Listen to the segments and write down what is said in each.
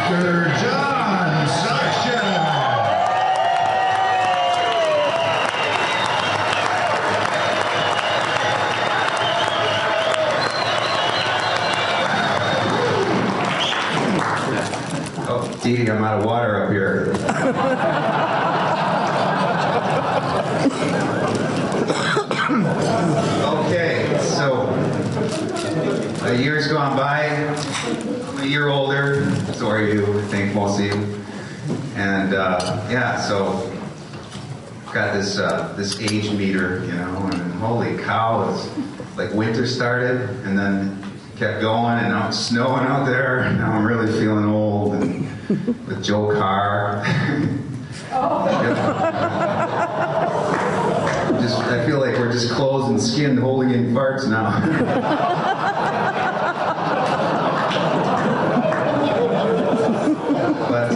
Dr. John Saksha. Oh, Dee, I'm out of water up here. Okay, so years gone by, I'm a year older, so are you, I think most of you. And yeah, so got this age meter, you know, and holy cow, it's like winter started and then kept going, and now it's snowing out there, and now I'm really feeling old, and with Joe Carr. I feel like we're just clothes and skin holding in farts now. But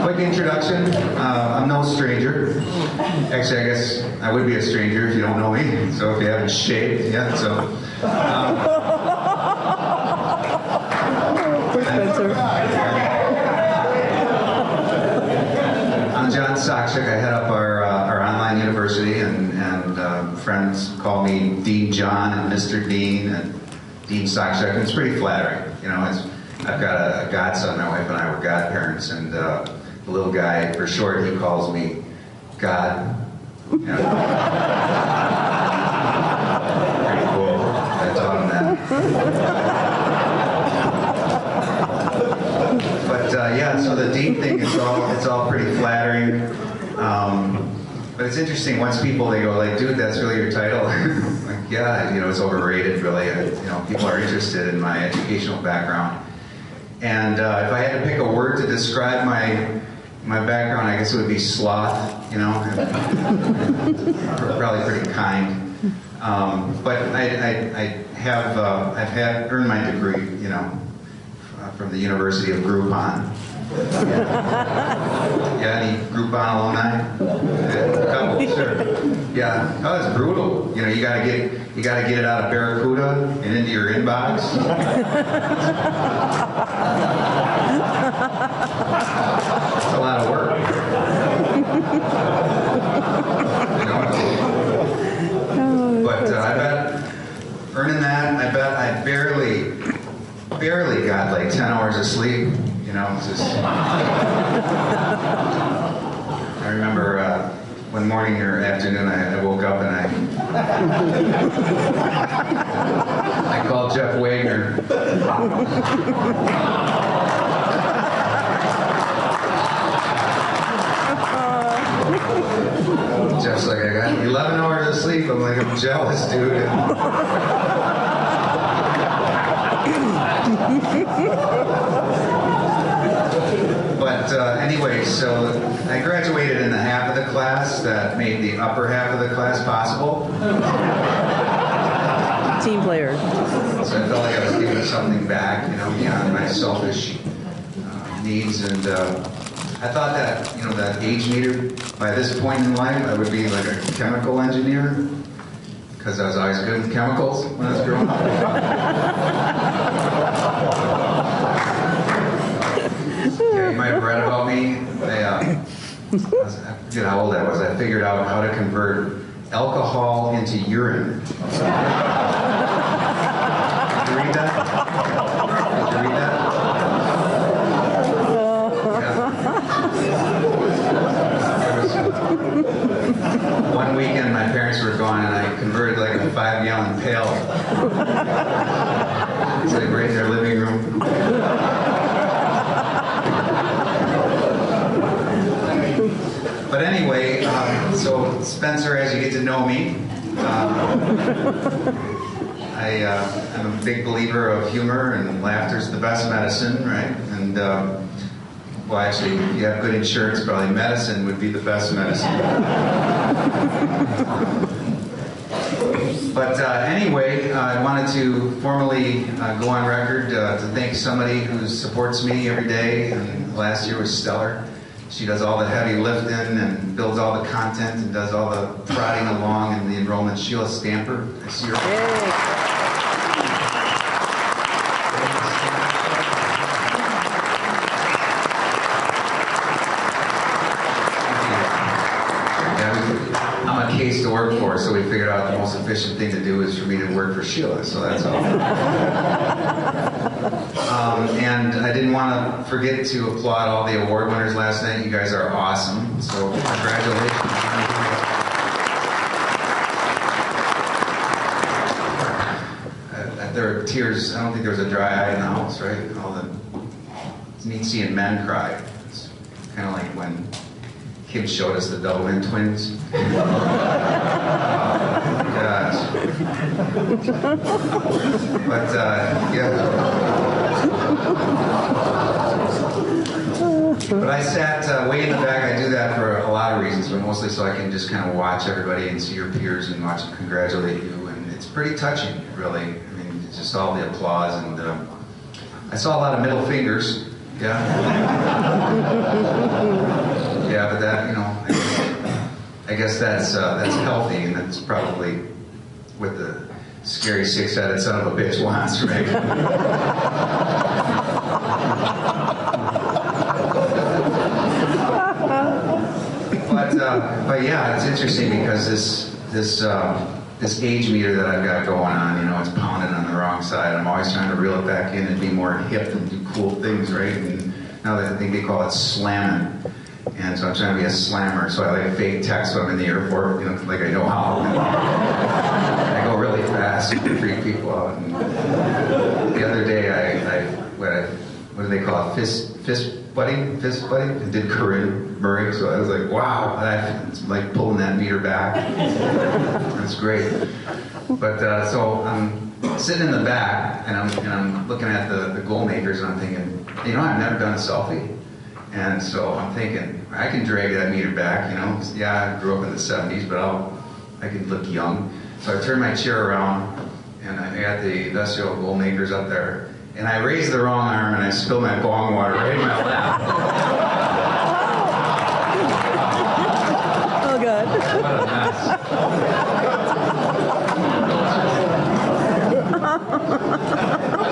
quick introduction. I'm no stranger. Actually, I guess I would be a stranger if you don't know me. So if you haven't shaved yet, so. I'm John Sakshik. I head up our online university, and friends call me Dean John and Mr. Dean and Dean Sakshik. It's pretty flattering, you know. I've got a godson. My wife and I were godparents, and the little guy, for short, he calls me God. You know. Pretty cool. I taught him that. But yeah, so the Dean thing is all pretty flattering. But it's interesting, once people, they go like, dude, that's really your title? Like, yeah, you know, it's overrated, really. You know, people are interested in my educational background. And if I had to pick a word to describe my background, I guess it would be sloth, you know. Probably pretty kind. But I've earned my degree, you know, from the University of Groupon. Yeah, any Groupon alumni? Yeah, a couple, sure. Yeah, oh, it's brutal. You know, you gotta get it out of Barracuda and into your inbox. It's a lot of work. You know? But I bet earning that, I bet I barely got like 10 hours of sleep. You know, it's just. I remember one morning or afternoon, I woke up and I called Jeff Wagner. Jeff's like, I got 11 hours of sleep. I'm like, I'm jealous, dude. But anyway, so I graduated in the half of the class that made the upper half of the class possible. Team player. So I felt like I was giving something back, you know, beyond my selfish needs. And I thought that, you know, that age meter, by this point in life, I would be like a chemical engineer, because I was always good with chemicals when I was growing up. Yeah, you might have read about me. I forget how old I was. I figured out how to convert alcohol into urine. Did you read that? Did you read that? Yeah. One weekend, my parents were gone, and I converted like a 5-gallon pail. It's like right in their living room. But anyway, so Spencer, as you get to know me, I'm a big believer of humor, and laughter's the best medicine, right? And well, actually, if you have good insurance, probably medicine would be the best medicine. But anyway, I wanted to formally go on record to thank somebody who supports me every day, and last year was Stellar. She does all the heavy lifting and builds all the content and does all the prodding along in the enrollment. Sheila Stamper. I see her. efficient thing to do is for me to work for Sheila, so that's all. And I didn't want to forget to applaud all the award winners last night. You guys are awesome, so congratulations. There are tears. I don't think there was a dry eye in the house, right? It's neat seeing men cry. It's kind of like when Kim showed us the Doubleman twins. Gosh. But yeah. But I sat way in the back. I do that for a lot of reasons, but mostly so I can just kind of watch everybody and see your peers and watch them congratulate you. And it's pretty touching, really. I mean, it's just all the applause. And I saw a lot of middle fingers. Yeah. Yeah, but that, you know, I guess that's healthy, and that's probably what the scary six-headed son of a bitch wants, right? But yeah, it's interesting because this age meter that I've got going on, you know, it's pounding on the wrong side. I'm always trying to reel it back in and be more hip and do cool things, right? And now that I think they call it slamming. And so I'm trying to be a slammer, so I like fake text when I'm in the airport, you know, like I know how. I go really fast and freak people out. And the other day, what do they call it? Fist buddy? Fist buddy? I did Corinne Murray, so I was like, wow, it's like pulling that meter back. That's great. But so I'm sitting in the back, and I'm looking at the goal makers, and I'm thinking, you know, I've never done a selfie. And so I'm thinking, I can drag that meter back, you know. Yeah, I grew up in the 70s, but I can look young. So I turned my chair around, and I got the industrial goal makers up there. And I raised the wrong arm, and I spilled my bong water right in my lap. Oh, God. What a mess.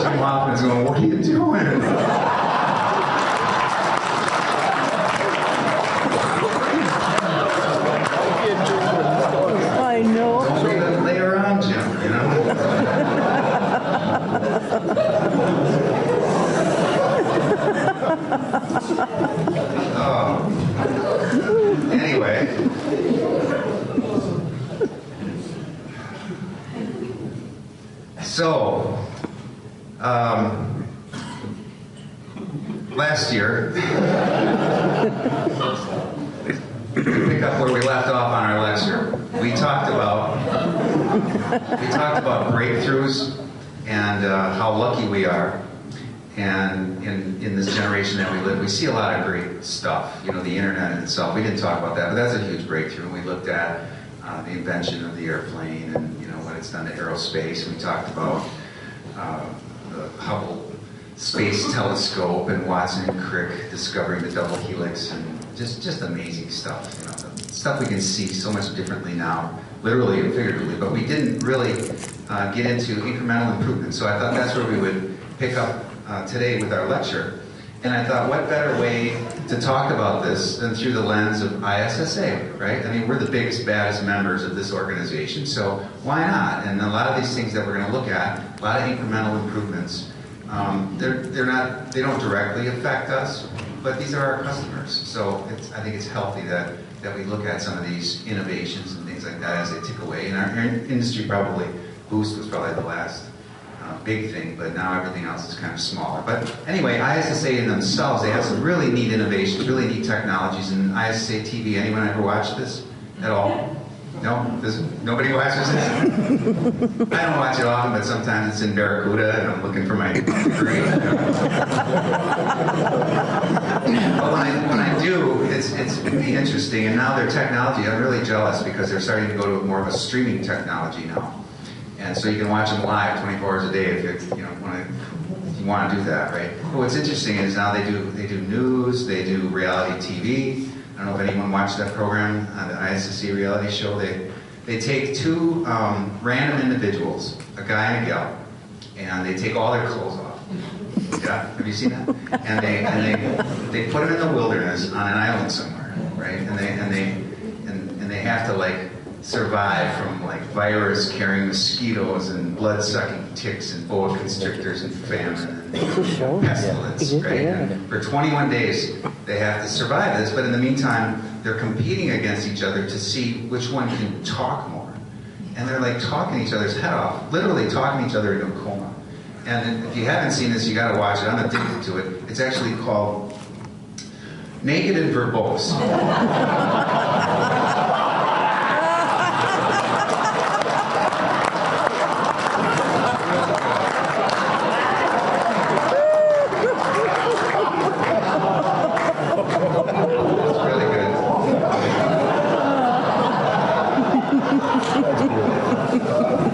Jim Hoffman's going, what are you doing? I know. Don't lay around, Jim, you know? Oh. Anyway. So, last year, pick up where we left off on our lecture. We talked about breakthroughs and how lucky we are. And in this generation that we live, we see a lot of great stuff. You know, the internet in itself. We didn't talk about that, but that's a huge breakthrough. And we looked at the invention of the airplane and, you know, what it's done to aerospace. We talked about the Hubble Space Telescope and Watson and Crick discovering the double helix, and just amazing stuff. You know, the stuff we can see so much differently now, literally and figuratively. But we didn't really get into incremental improvement. So I thought that's where we would pick up today with our lecture. And I thought, what better way to talk about this than through the lens of ISSA, right? I mean, we're the biggest, baddest members of this organization, so why not? And a lot of these things that we're going to look at, a lot of incremental improvements, they don't directly affect us, but these are our customers. So I think it's healthy that we look at some of these innovations and things like that as they tick away. In our industry, probably Boost was probably the last big thing, but now everything else is kind of smaller. But anyway, ISSA in themselves, they have some really neat innovations, really neat technologies. And ISSA TV, anyone ever watch this at all? No? Nobody watches this? I don't watch it often, but sometimes it's in Barracuda and I'm looking for my degree. But when I do, it's really interesting. And now their technology, I'm really jealous because they're starting to go to more of a streaming technology now. And so you can watch them live 24 hours a day if you want to do that, right? But what's interesting is now they do news, they do reality TV. I don't know if anyone watched that program, the ISSC reality show. They take two random individuals, a guy and a gal, and they take all their clothes off. Yeah, have you seen that? And they put them in the wilderness on an island somewhere, right? And they have to like survive from like virus carrying mosquitoes and blood sucking ticks and boa constrictors and famine and pestilence, right? And for 21 days they have to survive this, but in the meantime they're competing against each other to see which one can talk more. And they're like talking each other's head off, literally talking each other into a coma. And if you haven't seen this, you got to watch it. I'm addicted to it. It's actually called Naked and Verbose. It's really good.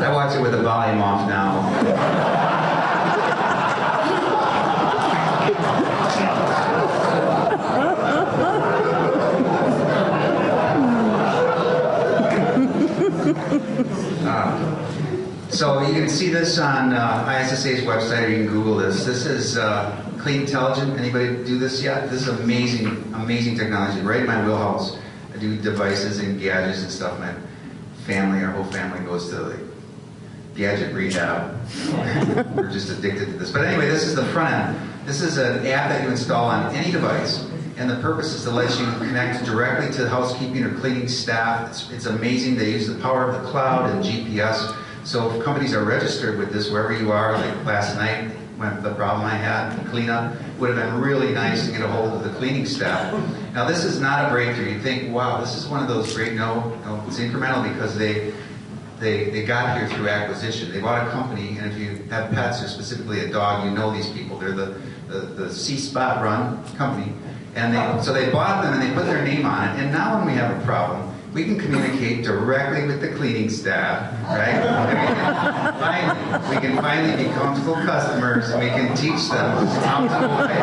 I watch it with the volume off now. So you can see this on ISSA's website, or you can Google this. This is Clean Intelligent. Anybody do this yet? This is amazing, amazing technology, right in my wheelhouse. I do devices and gadgets and stuff. My family, our whole family goes to the gadget rehab. We're just addicted to this. But anyway, this is the front end. This is an app that you install on any device. And the purpose is to let you connect directly to housekeeping or cleaning staff. It's amazing. They use the power of the cloud and GPS. So if companies are registered with this wherever you are, like last night, when the problem I had, cleanup, would have been really nice to get a hold of the cleaning staff. Now this is not a breakthrough. You think, wow, this is one of those great, no, it's incremental because they got here through acquisition. They bought a company, and if you have pets or specifically a dog, you know these people. They're the C-Spot run company. And so they bought them and they put their name on it. And now when we have a problem, we can communicate directly with the cleaning staff, right? And we can finally be comfortable customers, and we can teach them how to obey.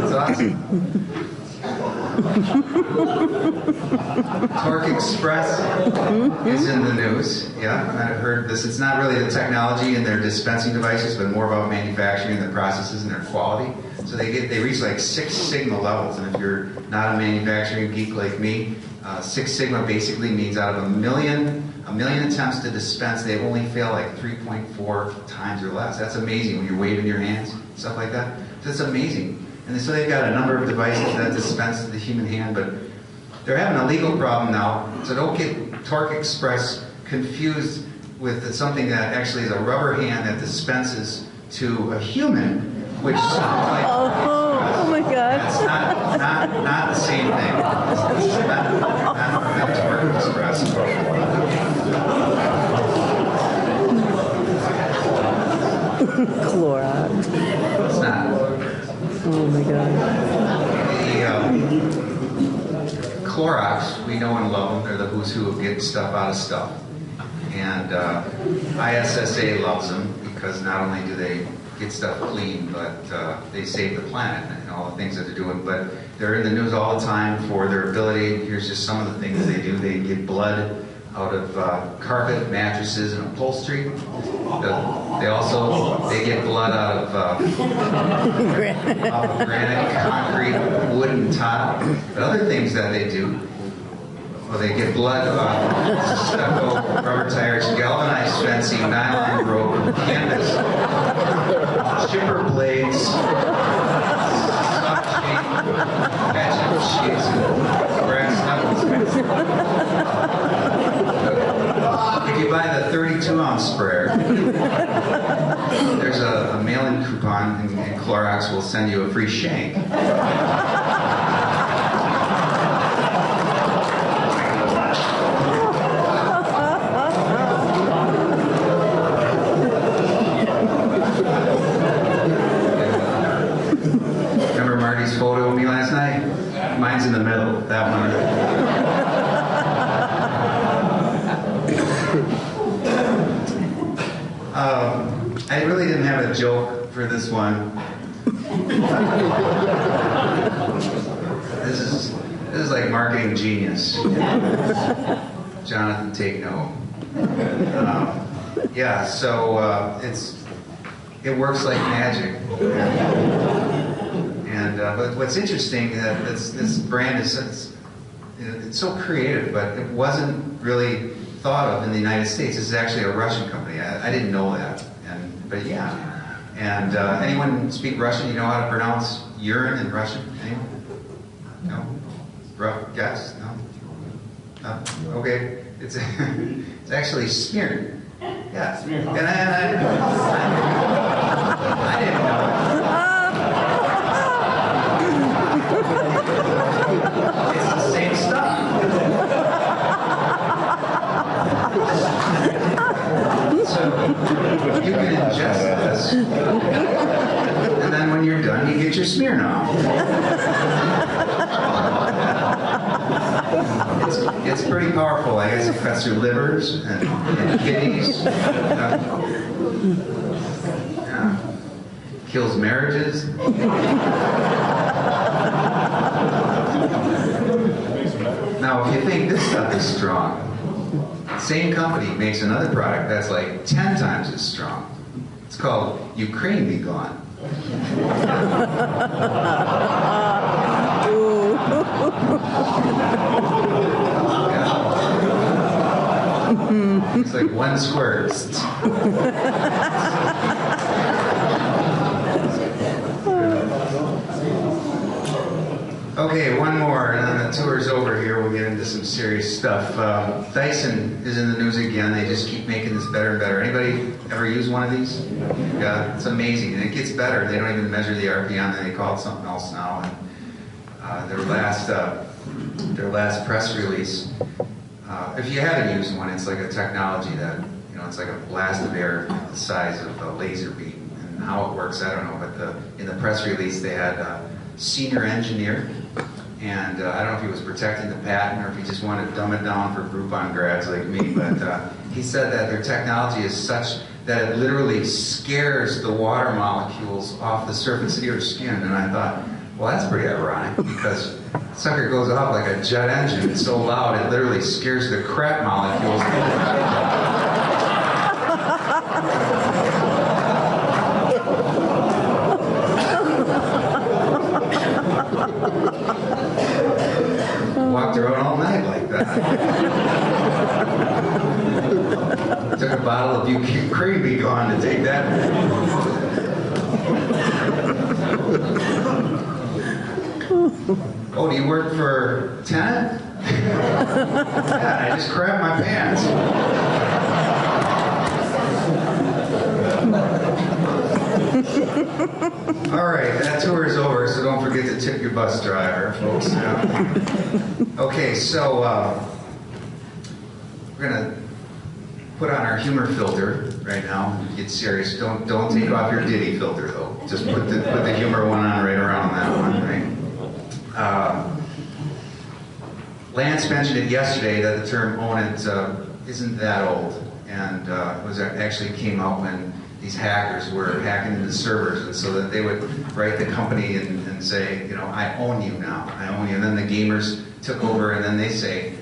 That's awesome. Torque Express is in the news. Yeah, I've heard this. It's not really the technology in their dispensing devices, but more about manufacturing, their processes, and their quality. So they reach like 6 Sigma levels, and if you're not a manufacturing geek like me, 6 Sigma basically means out of a million attempts to dispense, they only fail like 3.4 times or less. That's amazing when you're waving your hands, stuff like that. So it's amazing. And so they've got a number of devices that dispense to the human hand, but they're having a legal problem now. So don't get Torque Express confused with something that actually is a rubber hand that dispenses to a human, which sounds like oh my God! That's not the same thing. It's not Torque Express. Clorox. It's not. Oh my God. The Clorox, we know and love them. They're the who's who of getting stuff out of stuff. And ISSA loves them because not only do they get stuff clean, but they save the planet and all the things that they're doing. But they're in the news all the time for their ability. Here's just some of the things they do. They get blood out of carpet, mattresses, and upholstery. They get blood out of granite, concrete, wood, and tile. But other things that they do, well, they get blood stucco, rubber tires, galvanized fencing, nylon rope, canvas, chipper blades, soft shape, patch-up sheets, and brass knuckles. If you buy the 32-ounce sprayer, there's a mail-in coupon, and Clorox will send you a free shank. Remember Marty's photo of me last night? Mine's in the middle, that one. I really didn't have a joke for this one. This is like marketing genius. Jonathan, take note. Yeah, so it works like magic. And but what's interesting that this brand is it's so creative, but it wasn't really thought of in the United States. This is actually a Russian company. I didn't know that, but yeah. And anyone speak Russian? You know how to pronounce urine in Russian? Anyone? No? Rough guess? No? Okay. It's actually smear. Yeah. And I didn't know it. It's the same stuff. So you can ingest this, and then when you're done, you get your Smirnoff. It's pretty powerful. I guess it cuts through livers and kidneys. Yeah. Kills marriages. Now, if you think this stuff is strong, same company makes another product that's like 10 times as strong. It's called Ukraine Be Gone. It's like one squirt. Okay, one more, and then the tour's over here. We'll get into some serious stuff. Dyson is in the news again. They just keep making this better and better. Anybody ever use one of these? Yeah, it's amazing, and it gets better. They don't even measure the RPM, and they call it something else now. And their last press release. If you haven't used one, it's like a technology that, it's like a blast of air the size of a laser beam. And how it works, I don't know. But in the press release, they had a senior engineer. And I don't know if he was protecting the patent or if he just wanted to dumb it down for Groupon grads like me, but he said that their technology is such that it literally scares the water molecules off the surface of your skin. And I thought, well, that's pretty ironic, because sucker goes off like a jet engine. It's so loud, it literally scares the crap molecules. Walked around all night like that. Took a bottle of Ukraine Be Gone to take that. Oh, do you work for Tenet? Yeah, I just crapped my pants. All right, that tour is over, so don't forget to tip your bus driver, folks. Okay, so we're gonna put on our humor filter right now. Get serious. Don't take off your Diddy filter though. Just put the humor one on right around that one, right? Lance mentioned it yesterday that the term "own it" isn't that old, and actually came out when these hackers were hacking into servers, and so that they would write the company and say, I own you now, I own you, and then the gamers took over, and then they say,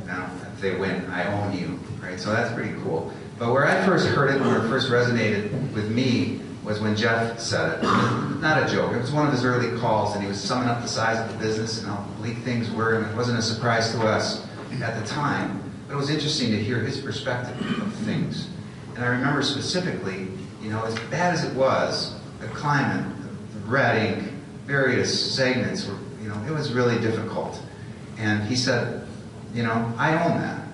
now if they win, I own you, right? So that's pretty cool. But where I first heard it, where it first resonated with me, was when Jeff said it. Not a joke. It was one of his early calls, and he was summing up the size of the business and how bleak things were, and it wasn't a surprise to us at the time. But it was interesting to hear his perspective of things. And I remember specifically, as bad as it was, the climate, the red ink, various segments were, it was really difficult. And he said, I own that.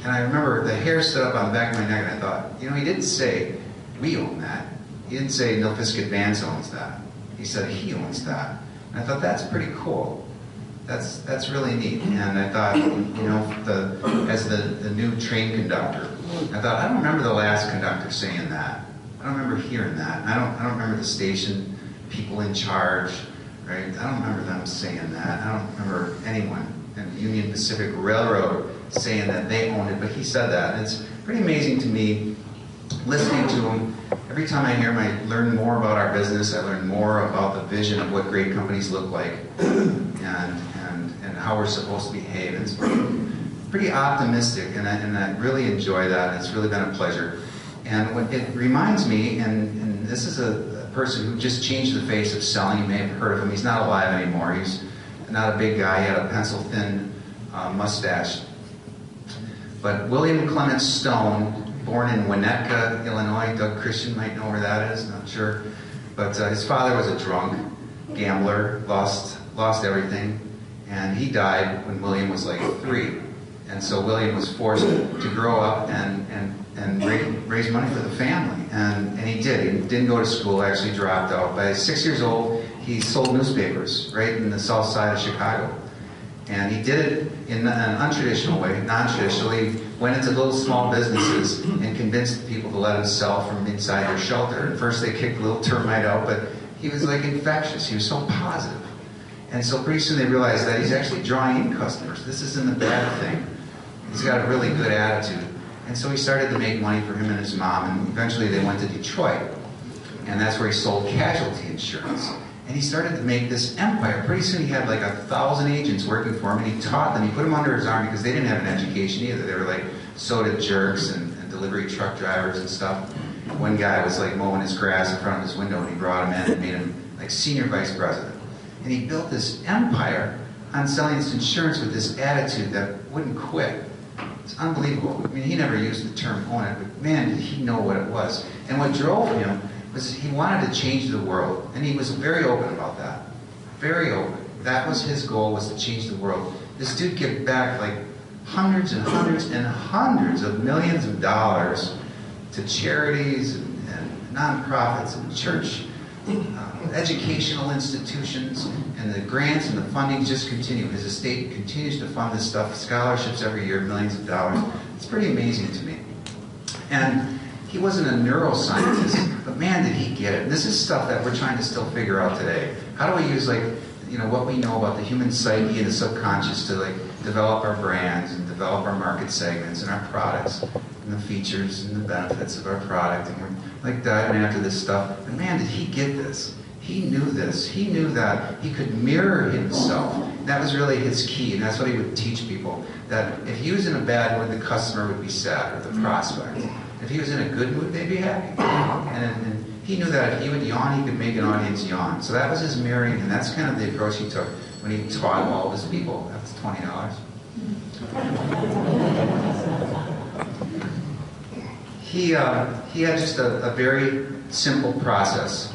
And I remember the hair stood up on the back of my neck, and I thought, he didn't say, we own that. He didn't say Nilfisk Advance owns that. He said he owns that. And I thought, that's pretty cool. That's really neat. And I thought, as the new train conductor, I thought, I don't remember the last conductor saying that. I don't remember hearing that. And I don't remember the station people in charge, right? I don't remember them saying that. I don't remember anyone in the Union Pacific Railroad saying that they owned it, but he said that. And it's pretty amazing to me listening to him. Every time I hear him, I learn more about our business. I learn more about the vision of what great companies look like and how we're supposed to behave. It's pretty optimistic, and I really enjoy that. It's really been a pleasure. And what it reminds me, and this is a person who just changed the face of selling. You may have heard of him. He's not alive anymore. He's not a big guy. He had a pencil-thin mustache. But William Clement Stone, born in Winnetka, Illinois. Doug Christian might know where that is, not sure. But his father was a drunk, gambler, lost everything. And he died when William was like 3. And so William was forced to grow up and raise money for the family. And he did. He didn't go to school, actually dropped out. By 6 years old, he sold newspapers right in the south side of Chicago. And he did it in an untraditional way, non-traditionally. Went into little small businesses and convinced people to let him sell from inside their shelter. At first they kicked a little termite out, but he was like infectious. He was so positive. And so pretty soon they realized that he's actually drawing in customers. This isn't a bad thing. He's got a really good attitude. And so he started to make money for him and his mom, and eventually they went to Detroit. And that's where he sold casualty insurance. And he started to make this empire. Pretty soon he had like 1,000 agents working for him, and he taught them. He put them under his arm because they didn't have an education either. They were like soda jerks and delivery truck drivers and stuff. One guy was like mowing his grass in front of his window, and he brought him in and made him like senior vice president. And he built this empire on selling this insurance with this attitude that wouldn't quit. It's unbelievable. I mean, he never used the term own it, but man, did he know what it was. And what drove him was he wanted to change the world. And he was very open about that. Very open. That was his goal, was to change the world. This dude gave back like hundreds and hundreds and hundreds of millions of dollars to charities and nonprofits and church, educational institutions, and the grants and the funding just continue. His estate continues to fund this stuff, scholarships every year, millions of dollars. It's pretty amazing to me. And he wasn't a neuroscientist, but man, did he get it. And this is stuff that we're trying to still figure out today. How do we use what we know about the human psyche and the subconscious to develop our brands and develop our market segments and our products and the features and the benefits of our product, and we're diving after this stuff. But man, did he get this. He knew this. He knew that he could mirror himself. That was really his key, and that's what he would teach people. That if he was in a bad mood, the customer would be sad, or the prospect. If he was in a good mood, they'd be happy. And he knew that if he would yawn, he could make an audience yawn. So that was his mirroring, and that's kind of the approach he took when he taught all of his people. That was $20. He had just a very simple process,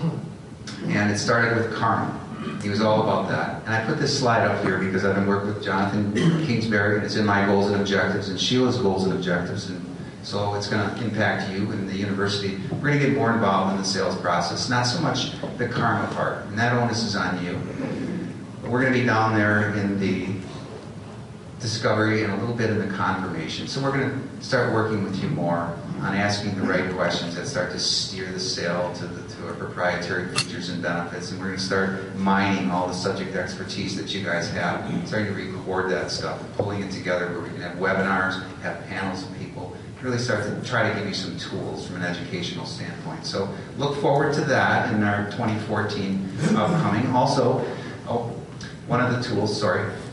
and it started with karma. He was all about that. And I put this slide up here because I've been working with Jonathan Kingsbury, and it's in my goals and objectives, and Sheila's goals and objectives, and so it's going to impact you and the university. We're going to get more involved in the sales process, not so much the karma part, and that onus is on you. But we're going to be down there in the discovery and a little bit in the confirmation. So we're going to start working with you more on asking the right questions that start to steer the sale to our proprietary features and benefits. And we're going to start mining all the subject expertise that you guys have, starting to record that stuff, and pulling it together where we can have webinars, have panels of people, really start to try to give you some tools from an educational standpoint. So look forward to that in our 2014 upcoming. Also, one of the tools,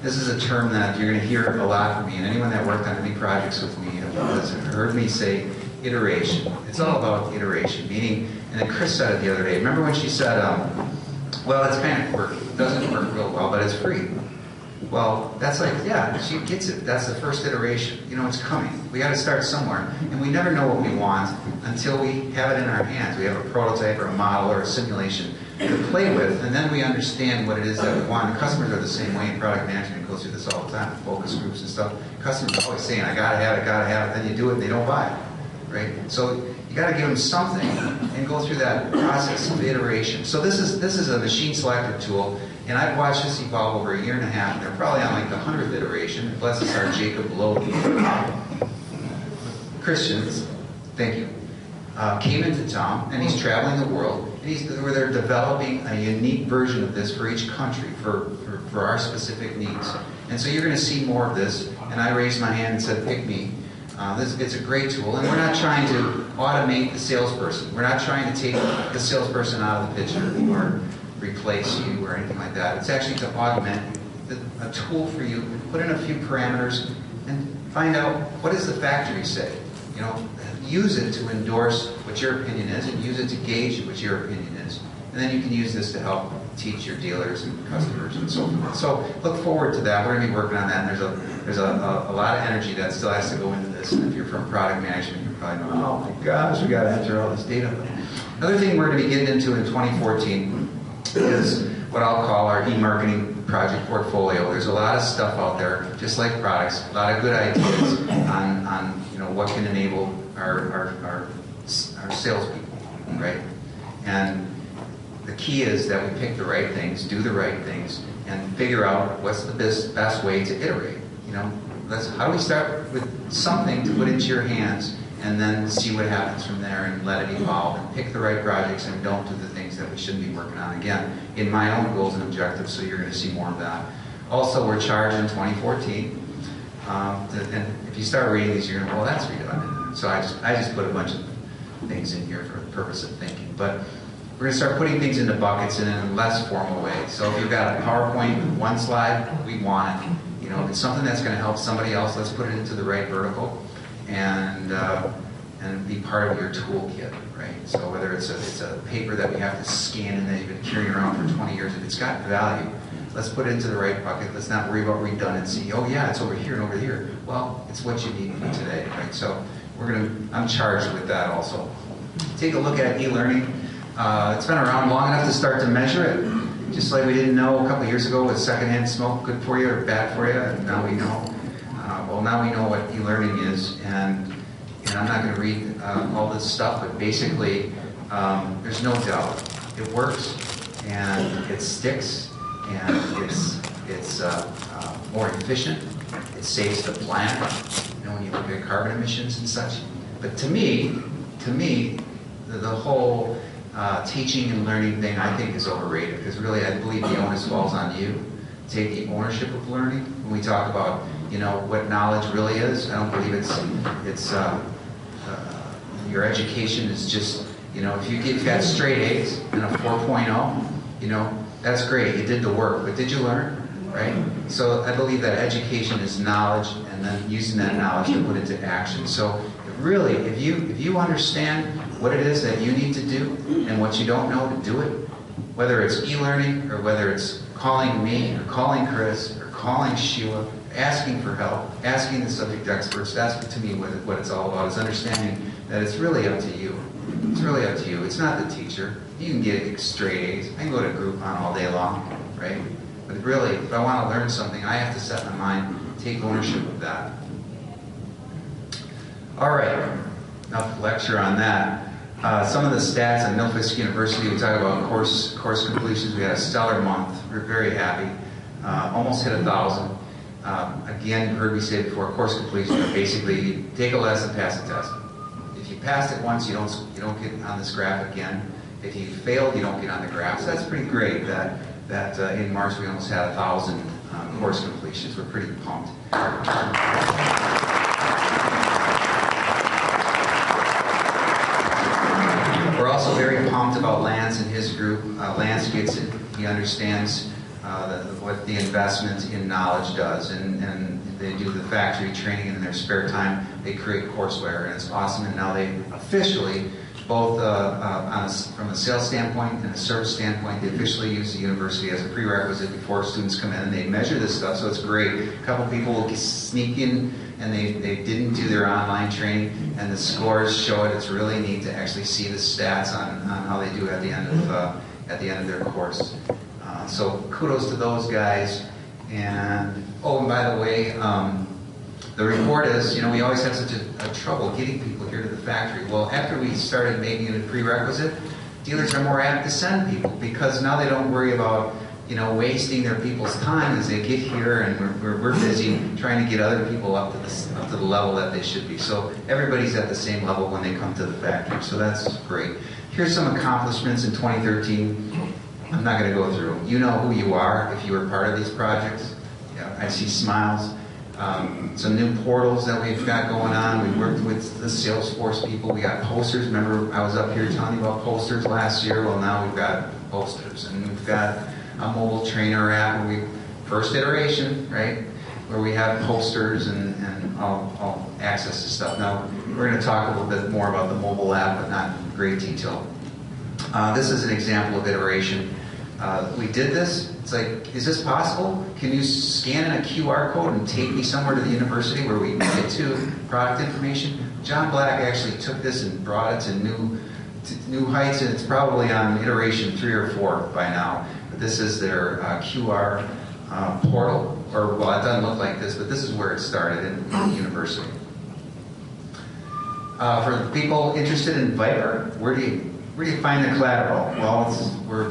this is a term that you're going to hear a lot from me, and anyone that worked on any projects with me has heard me say iteration. It's all about iteration, meaning, and then Chris said it the other day. Remember when she said, well, it's kind of quirky. It doesn't work real well, but it's free. Well, that's yeah, she gets it. That's the first iteration. It's coming. We got to start somewhere. And we never know what we want until we have it in our hands. We have a prototype or a model or a simulation to play with, and then we understand what it is that we want. And customers are the same way in product management. Goes through this all the time, focus groups and stuff. Customers are always saying, I got to have it, got to have it. Then you do it, and they don't buy it. Right? So you got to give them something and go through that process of iteration. So this is a machine selector tool. And I've watched this evolve over a year and a half, and they're probably on the 100th iteration. Bless us, our Jacob Lowe. Christians, thank you, came into town, and he's traveling the world, and where they're developing a unique version of this for each country, for our specific needs. And so you're going to see more of this, and I raised my hand and said, pick me. It's a great tool, and we're not trying to automate the salesperson. We're not trying to take the salesperson out of the picture or replace you or anything like that. It's actually to augment a tool for you. Put in a few parameters and find out what does the factory say. Use it to endorse what your opinion is, and use it to gauge what your opinion is. And then you can use this to help teach your dealers and customers and so forth. So look forward to that. We're going to be working on that. And there's a lot of energy that still has to go into this. And if you're from product management, you're probably going, oh my gosh, we got to enter all this data. Another thing we're going to be getting into in 2014 is what I'll call our e-marketing project portfolio. There's a lot of stuff out there, just like products, a lot of good ideas on what can enable our salespeople, right? And the key is that we pick the right things, do the right things, and figure out what's the best way to iterate. How do we start with something to put into your hands and then see what happens from there and let it evolve and pick the right projects and don't do the things that we shouldn't be working on. Again, in my own goals and objectives, so you're going to see more of that. Also, we're charged in 2014. And if you start reading these, you're going to, well, that's redundant. So I just put a bunch of things in here for the purpose of thinking. But we're going to start putting things into buckets in a less formal way. So if you've got a PowerPoint with one slide, we want it. If it's something that's going to help somebody else, let's put it into the right vertical and be part of your toolkit, right? So whether it's a paper that we have to scan and that you've been carrying around for 20 years, if it's got value, let's put it into the right bucket. Let's not worry about redundancy. Oh yeah, it's over here and over here. Well, it's what you need for today, right? So I'm charged with that also. Take a look at e-learning. It's been around long enough to start to measure it. Just like we didn't know a couple of years ago, was secondhand smoke good for you or bad for you? And now we know. Well, now we know what e-learning is, and I'm not going to read all this stuff, but basically, there's no doubt it works, and it sticks, and it's more efficient. It saves the planet. When you look at carbon emissions and such. But to me, the whole teaching and learning thing, I think, is overrated, because really I believe the onus falls on you. Take the ownership of learning. When we talk about what knowledge really is, I don't believe it's your education is just if you've got straight A's and a 4.0, that's great, you did the work, but did you learn, right? So I believe that education is knowledge, and then using that knowledge to put into action. So really, if you understand what it is that you need to do and what you don't know to do it, whether it's e-learning or whether it's calling me or calling Chris or calling Sheila, asking for help, asking the subject experts, that's to me what it's all about, is understanding that it's really up to you. It's really up to you. It's not the teacher. You can get straight A's. I can go to Groupon all day long, right? But really, if I want to learn something, I have to set my mind, take ownership of that. All right, enough lecture on that. Some of the stats at Nilfisk University, we talk about course completions. We had a stellar month. We're very happy. Almost hit 1,000. Again, you heard me say before, course completion, basically you take a lesson, pass the test. If you passed it once, you don't get on this graph again. If you failed, you don't get on the graph. So that's pretty great that in March we almost had 1,000 course completions. We're pretty pumped. We're also very pumped about Lance and his group. Lance gets it. He understands what the investment in knowledge does, and they do the factory training in their spare time. They create courseware, and it's awesome. And now they officially, both from a sales standpoint and a service standpoint, they officially use the university as a prerequisite before students come in, and they measure this stuff, so it's great. A couple people will sneak in, and they didn't do their online training, and the scores show it. It's really neat to actually see the stats on how they do at the end of their course. So kudos to those guys. And and by the way, the report is, we always have such a trouble getting people here to the factory. Well, after we started making it a prerequisite, dealers are more apt to send people, because now they don't worry about wasting their people's time as they get here, and we're busy trying to get other people up to the level that they should be. So everybody's at the same level when they come to the factory. So that's great. Here's some accomplishments in 2013. I'm not going to go through them. You know who you are if you were part of these projects. Yeah, I see smiles. Some new portals that we've got going on. We worked with the Salesforce people. We got posters. Remember, I was up here telling you about posters last year. Well, now we've got posters, and we've got a mobile trainer app. First iteration, right, where we have posters and all access to stuff. Now we're going to talk a little bit more about the mobile app, but not in great detail. This is an example of iteration. We did this. It's like, is this possible? Can you scan in a QR code and take me somewhere to the university where we can get to product information? John Black actually took this and brought it to new heights, and it's probably on iteration 3 or 4 by now. But this is their QR portal, or well, it doesn't look like this, but this is where it started in the university. For the people interested in Viper, where do you find the collateral? Well, it's where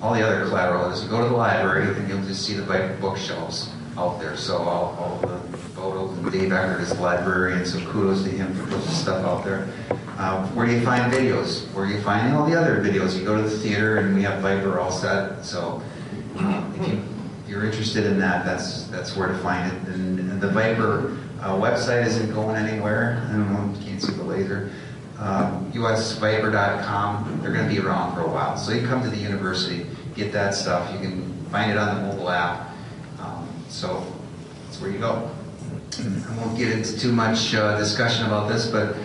all the other collateral is. You go to the library and you'll just see the Viper bookshelves out there. So all the photos, and Dave Eckert is the librarian, so kudos to him for putting stuff out there. Where do you find videos? Where are you finding all the other videos? You go to the theater and we have Viper all set. So if you're interested in that, that's where to find it. And the Viper website isn't going anywhere. I don't know, you can't see the laser. usviper.com, they're going to be around for a while. So you come to the university, get that stuff. You can find it on the mobile app. So that's where you go. I won't get into too much discussion about this, but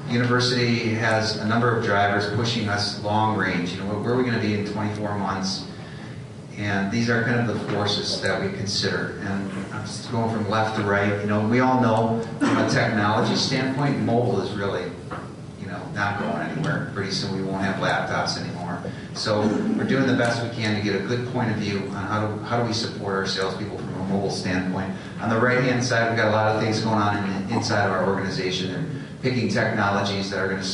the university has a number of drivers pushing us long range. You know, where are we going to be in 24 months? And these are kind of the forces that we consider. And I'm just going from left to right. You know, we all know from a technology standpoint, mobile is really, you know, not going anywhere. Pretty soon we won't have laptops anymore. So we're doing the best we can to get a good point of view on how do we support our salespeople from a mobile standpoint. On the right-hand side, we've got a lot of things going on inside of our organization, and picking technologies that are going to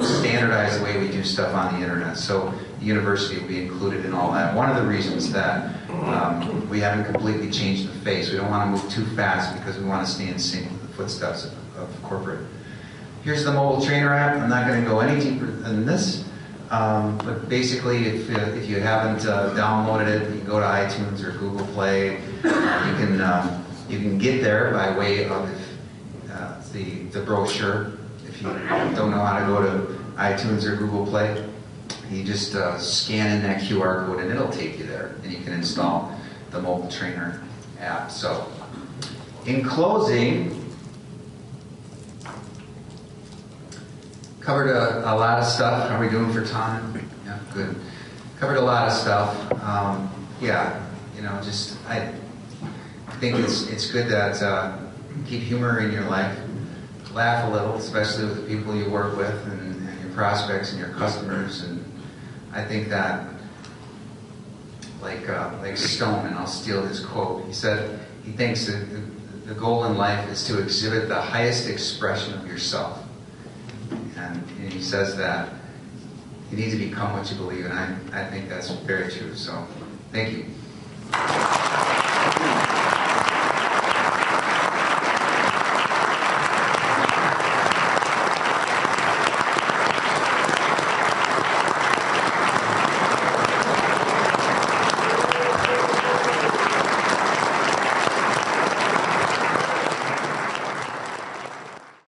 standardize the way we do stuff on the internet. So the university will be included in all that. One of the reasons that we haven't completely changed the face, we don't want to move too fast because we want to stay in sync with the footsteps of corporate. Here's the mobile trainer app. I'm not going to go any deeper than this, but basically if you haven't downloaded it, you can go to iTunes or Google Play. You can get there by way of the brochure. If you don't know how to go to iTunes or Google Play, you just scan in that QR code and it'll take you there, and you can install the mobile trainer app. So, in closing, covered a lot of stuff. How are we doing for time? Yeah, good. Covered a lot of stuff. Yeah, you know, just I think it's good that keep humor in your life. Laugh a little, especially with the people you work with and your prospects and your customers. And I think that, like Stone, and I'll steal his quote, he said he thinks that the goal in life is to exhibit the highest expression of yourself. And he says that you need to become what you believe, and I think that's very true. So, thank you.